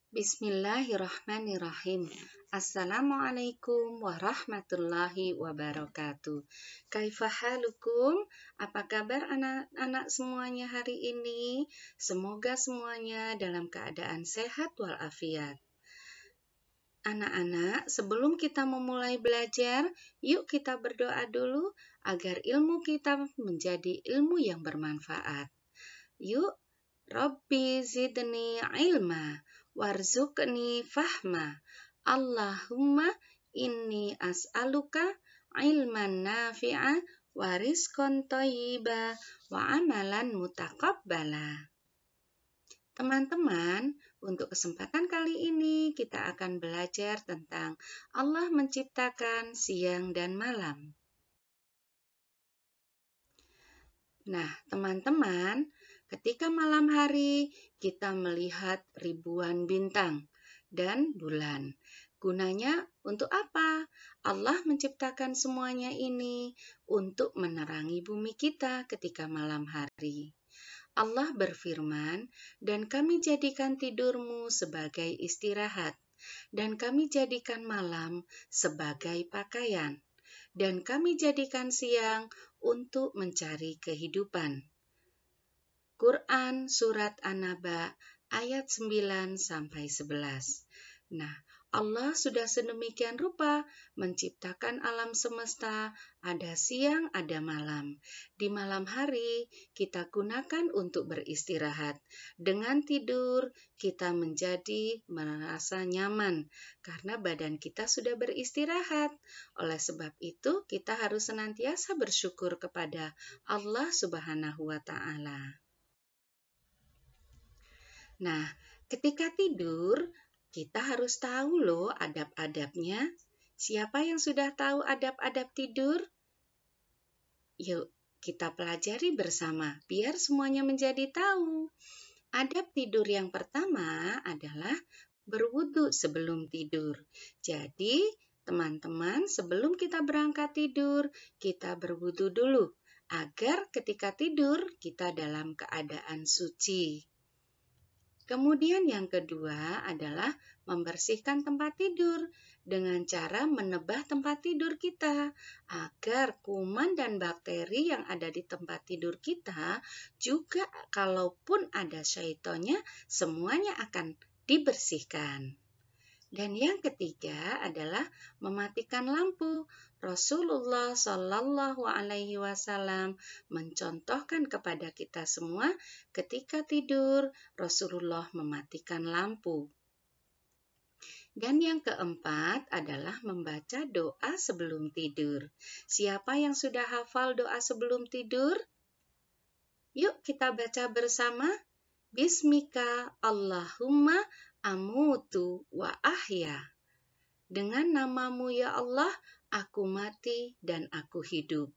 Bismillahirrahmanirrahim. Assalamualaikum warahmatullahi wabarakatuh. Kaifa halukum? Apa kabar anak-anak semuanya hari ini? Semoga semuanya dalam keadaan sehat walafiat. Anak-anak, sebelum kita memulai belajar, yuk kita berdoa dulu agar ilmu kita menjadi ilmu yang bermanfaat. Yuk, Rabbi zidni ilma warzuqni fahma. Allahumma inni as'aluka ilman nafi'a wa rizqan thayyiba wa amalan mutaqabbala. Teman-teman, untuk kesempatan kali ini kita akan belajar tentang Allah menciptakan siang dan malam. Nah, teman-teman, ketika malam hari kita melihat ribuan bintang dan bulan. Gunanya untuk apa? Allah menciptakan semuanya ini untuk menerangi bumi kita ketika malam hari. Allah berfirman, dan kami jadikan tidurmu sebagai istirahat, dan kami jadikan malam sebagai pakaian, dan kami jadikan siang untuk mencari kehidupan. Quran Surat An-Naba ayat 9-11. Nah, Allah sudah sedemikian rupa menciptakan alam semesta, ada siang, ada malam. Di malam hari kita gunakan untuk beristirahat. Dengan tidur kita menjadi merasa nyaman karena badan kita sudah beristirahat. Oleh sebab itu kita harus senantiasa bersyukur kepada Allah Subhanahu wa Ta'ala. Nah, ketika tidur, kita harus tahu loh adab-adabnya. Siapa yang sudah tahu adab-adab tidur? Yuk, kita pelajari bersama biar semuanya menjadi tahu. Adab tidur yang pertama adalah berwudu sebelum tidur. Jadi, teman-teman, sebelum kita berangkat tidur, kita berwudu dulu agar ketika tidur kita dalam keadaan suci. Kemudian yang kedua adalah membersihkan tempat tidur dengan cara menebah tempat tidur kita agar kuman dan bakteri yang ada di tempat tidur kita juga kalaupun ada syaitonnya semuanya akan dibersihkan. Dan yang ketiga adalah mematikan lampu. Rasulullah Shallallahu Alaihi Wasallam mencontohkan kepada kita semua ketika tidur Rasulullah mematikan lampu. Dan yang keempat adalah membaca doa sebelum tidur. Siapa yang sudah hafal doa sebelum tidur? Yuk kita baca bersama. Bismika Allahumma amutu wa ahya. Dengan namamu ya Allah, aku mati dan aku hidup.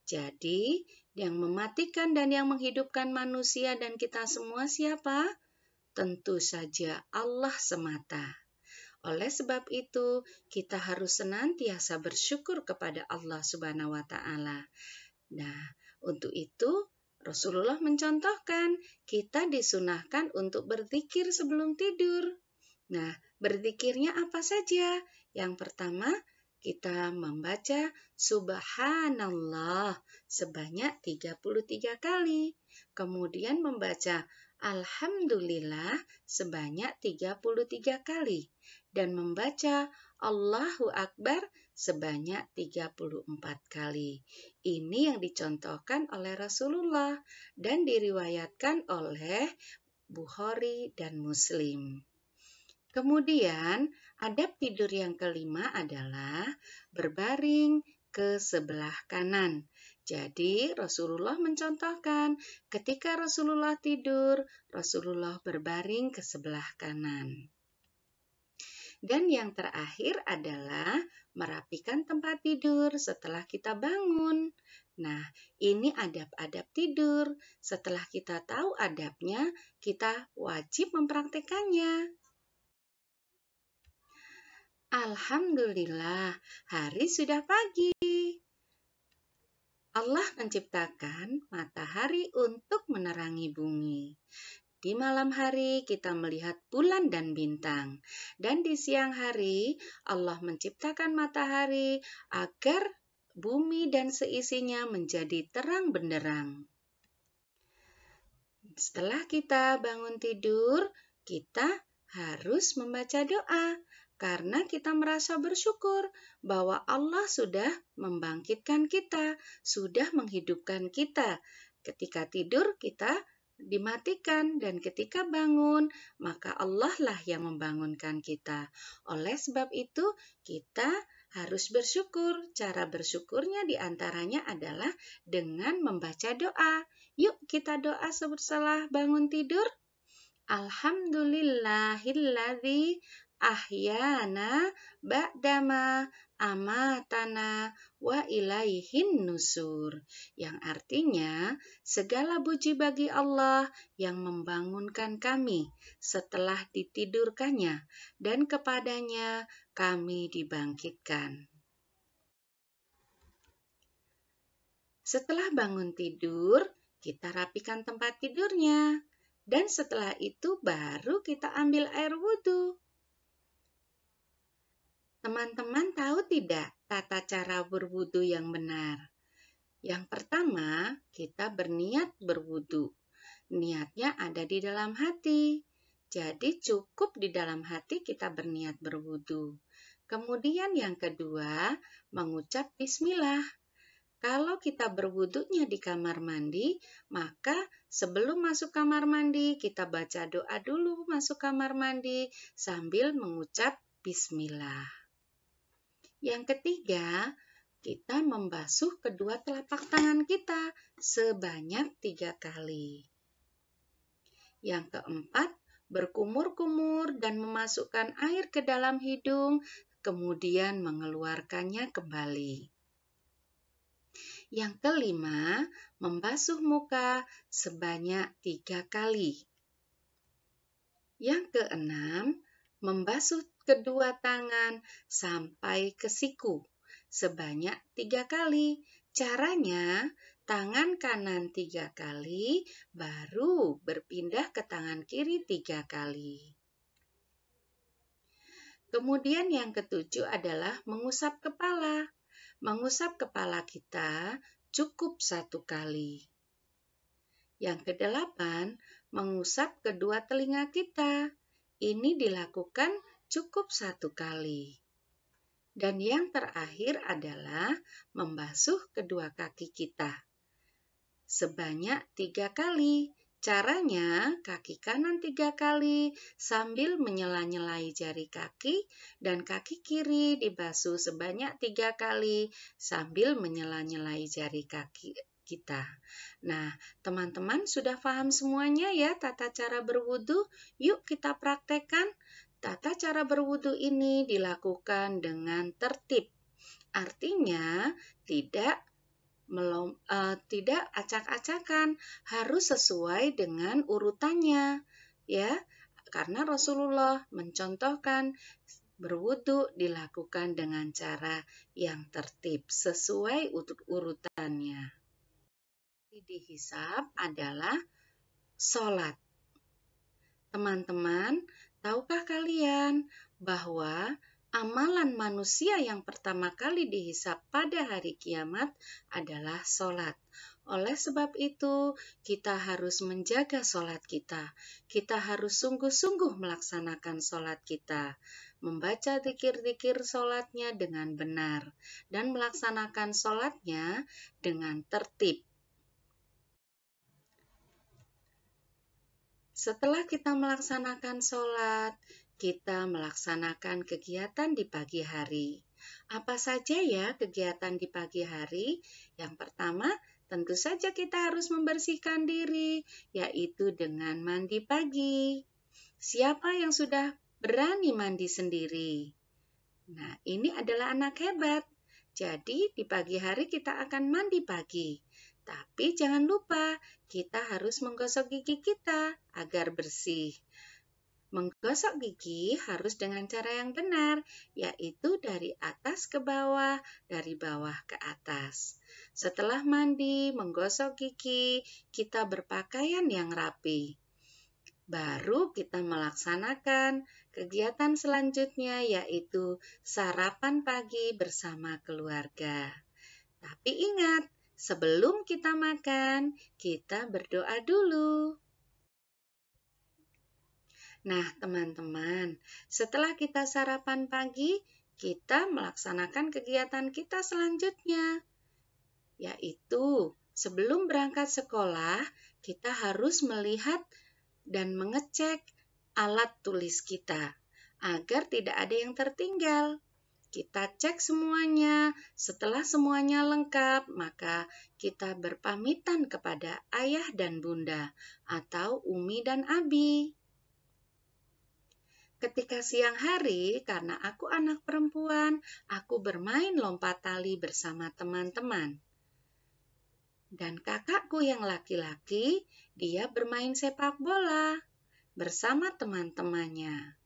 Jadi, yang mematikan dan yang menghidupkan manusia dan kita semua siapa? Tentu saja Allah semata. Oleh sebab itu, kita harus senantiasa bersyukur kepada Allah Subhanahu wa Ta'ala. Nah, untuk itu Rasulullah mencontohkan kita disunahkan untuk berzikir sebelum tidur. Nah, berzikirnya apa saja? Yang pertama, kita membaca Subhanallah sebanyak 33 kali. Kemudian membaca Alhamdulillah sebanyak 33 kali. Dan membaca Allahu Akbar sebanyak 34 kali. Ini yang dicontohkan oleh Rasulullah dan diriwayatkan oleh Bukhari dan Muslim. Kemudian, adab tidur yang kelima adalah berbaring ke sebelah kanan. Jadi, Rasulullah mencontohkan ketika Rasulullah tidur, Rasulullah berbaring ke sebelah kanan. Dan yang terakhir adalah merapikan tempat tidur setelah kita bangun. Nah, ini adab-adab tidur. Setelah kita tahu adabnya, kita wajib mempraktekannya. Alhamdulillah, hari sudah pagi. Allah menciptakan matahari untuk menerangi bumi. Di malam hari kita melihat bulan dan bintang. Dan di siang hari Allah menciptakan matahari agar bumi dan seisinya menjadi terang benderang. Setelah kita bangun tidur, kita harus membaca doa karena kita merasa bersyukur bahwa Allah sudah membangkitkan kita, sudah menghidupkan kita. Ketika tidur kita dimatikan dan ketika bangun maka Allah lah yang membangunkan kita. Oleh sebab itu kita harus bersyukur. Cara bersyukurnya diantaranya adalah dengan membaca doa. Yuk kita doa setelah bangun tidur. Alhamdulillahilladzi ahyana ba'dama amatana wa ilaihin nusur. Yang artinya, segala puji bagi Allah yang membangunkan kami setelah ditidurkannya dan kepadanya kami dibangkitkan. Setelah bangun tidur, kita rapikan tempat tidurnya. Dan setelah itu baru kita ambil air wudhu. Teman-teman tahu tidak tata cara berwudhu yang benar? Yang pertama, kita berniat berwudhu. Niatnya ada di dalam hati. Jadi cukup di dalam hati kita berniat berwudhu. Kemudian yang kedua, mengucap bismillah. Kalau kita berwudunya di kamar mandi, maka sebelum masuk kamar mandi, kita baca doa dulu masuk kamar mandi sambil mengucap bismillah. Yang ketiga, kita membasuh kedua telapak tangan kita sebanyak 3 kali. Yang keempat, berkumur-kumur dan memasukkan air ke dalam hidung, kemudian mengeluarkannya kembali. Yang kelima, membasuh muka sebanyak 3 kali. Yang keenam, membasuh kedua tangan sampai ke siku sebanyak 3 kali. Caranya, tangan kanan 3 kali, baru berpindah ke tangan kiri 3 kali. Kemudian yang ketujuh adalah mengusap kepala. Mengusap kepala kita cukup 1 kali. Yang kedelapan, mengusap kedua telinga kita. Ini dilakukan cukup 1 kali. Dan yang terakhir adalah membasuh kedua kaki kita sebanyak 3 kali. Caranya, kaki kanan 3 kali sambil menyela-nyelai jari kaki dan kaki kiri dibasuh sebanyak 3 kali sambil menyela-nyelai jari kaki kita. Nah, teman-teman sudah paham semuanya ya tata cara berwudu? Yuk kita praktekkan. Tata cara berwudu ini dilakukan dengan tertib. Artinya, tidak acak-acakan, harus sesuai dengan urutannya, ya. Karena Rasulullah mencontohkan berwudu dilakukan dengan cara yang tertib, sesuai urutannya. Dihisab adalah sholat. Teman-teman, tahukah kalian bahwa amalan manusia yang pertama kali dihisab pada hari kiamat adalah sholat. Oleh sebab itu, kita harus menjaga sholat kita. Kita harus sungguh-sungguh melaksanakan sholat kita. Membaca zikir-zikir sholatnya dengan benar. Dan melaksanakan sholatnya dengan tertib. Setelah kita melaksanakan sholat, kita melaksanakan kegiatan di pagi hari. Apa saja ya kegiatan di pagi hari? Yang pertama, tentu saja kita harus membersihkan diri, yaitu dengan mandi pagi. Siapa yang sudah berani mandi sendiri? Nah, ini adalah anak hebat. Jadi, di pagi hari kita akan mandi pagi. Tapi jangan lupa, kita harus menggosok gigi kita agar bersih. Menggosok gigi harus dengan cara yang benar, yaitu dari atas ke bawah, dari bawah ke atas. Setelah mandi, menggosok gigi, kita berpakaian yang rapi. Baru kita melaksanakan kegiatan selanjutnya, yaitu sarapan pagi bersama keluarga. Tapi ingat, sebelum kita makan, kita berdoa dulu. Nah, teman-teman, setelah kita sarapan pagi, kita melaksanakan kegiatan kita selanjutnya, yaitu sebelum berangkat sekolah, kita harus melihat dan mengecek alat tulis kita agar tidak ada yang tertinggal. Kita cek semuanya. Setelah semuanya lengkap, maka kita berpamitan kepada ayah dan bunda atau Umi dan Abi. Ketika siang hari, karena aku anak perempuan, aku bermain lompat tali bersama teman-teman. Dan kakakku yang laki-laki, dia bermain sepak bola bersama teman-temannya.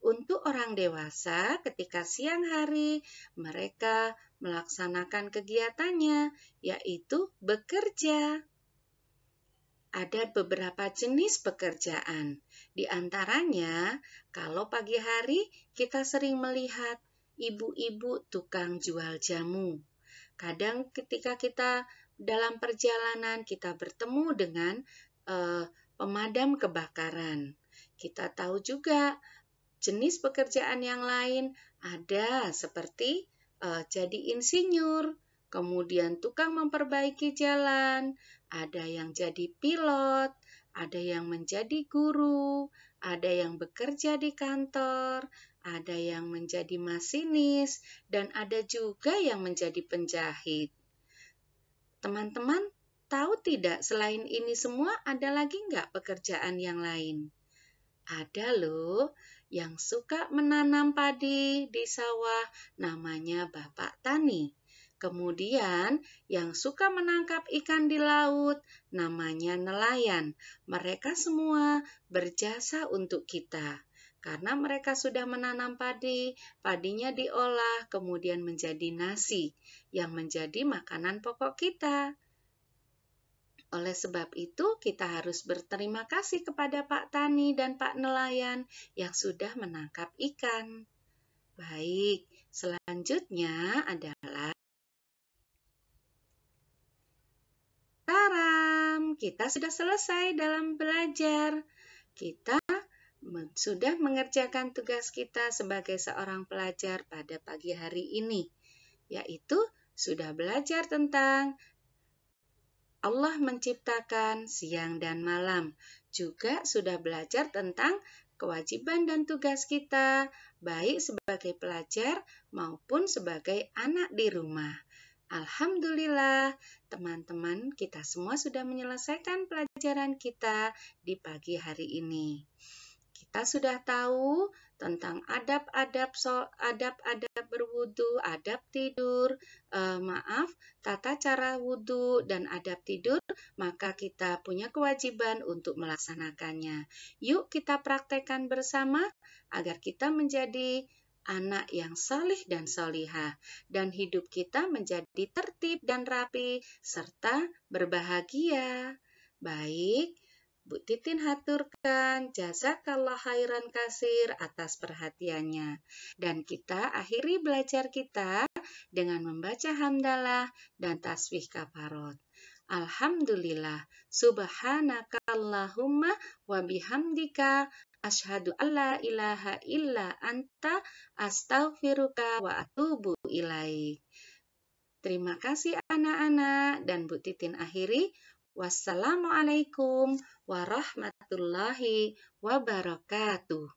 Untuk orang dewasa, ketika siang hari, mereka melaksanakan kegiatannya, yaitu bekerja. Ada beberapa jenis pekerjaan. Di antaranya, kalau pagi hari kita sering melihat ibu-ibu tukang jual jamu. Kadang ketika kita dalam perjalanan, kita bertemu dengan pemadam kebakaran. Kita tahu juga jenis pekerjaan yang lain ada seperti jadi insinyur, kemudian tukang memperbaiki jalan, ada yang jadi pilot, ada yang menjadi guru, ada yang bekerja di kantor, ada yang menjadi masinis, dan ada juga yang menjadi penjahit. Teman-teman tahu tidak, selain ini semua ada lagi nggak pekerjaan yang lain? Ada loh yang suka menanam padi di sawah, namanya Bapak Tani. Kemudian yang suka menangkap ikan di laut, namanya nelayan. Mereka semua berjasa untuk kita. Karena mereka sudah menanam padi, padinya diolah, kemudian menjadi nasi, yang menjadi makanan pokok kita. Oleh sebab itu, kita harus berterima kasih kepada Pak Tani dan Pak Nelayan yang sudah menangkap ikan. Baik, selanjutnya adalah taram. Kita sudah selesai dalam belajar. Kita sudah mengerjakan tugas kita sebagai seorang pelajar pada pagi hari ini, yaitu sudah belajar tentang Allah menciptakan siang dan malam. Juga sudah belajar tentang kewajiban dan tugas kita, baik sebagai pelajar maupun sebagai anak di rumah. Alhamdulillah, teman-teman, kita semua sudah menyelesaikan pelajaran kita di pagi hari ini. Kita sudah tahu tentang adab-adab berwudu, adab tidur, tata cara wudu dan adab tidur, maka kita punya kewajiban untuk melaksanakannya. Yuk kita praktekkan bersama agar kita menjadi anak yang salih dan solihah, dan hidup kita menjadi tertib dan rapi, serta berbahagia. Baik, Bu Titin haturkan jazakallah khairan kasir atas perhatiannya. Dan kita akhiri belajar kita dengan membaca hamdalah dan tasbih kafarot. Alhamdulillah, subhanakallahumma wa bihamdika asyhadu alla ilaha illa anta astaghfiruka wa atubu ilaik. Terima kasih anak-anak, dan Bu Titin akhiri. Wassalamualaikum warahmatullahi wabarakatuh.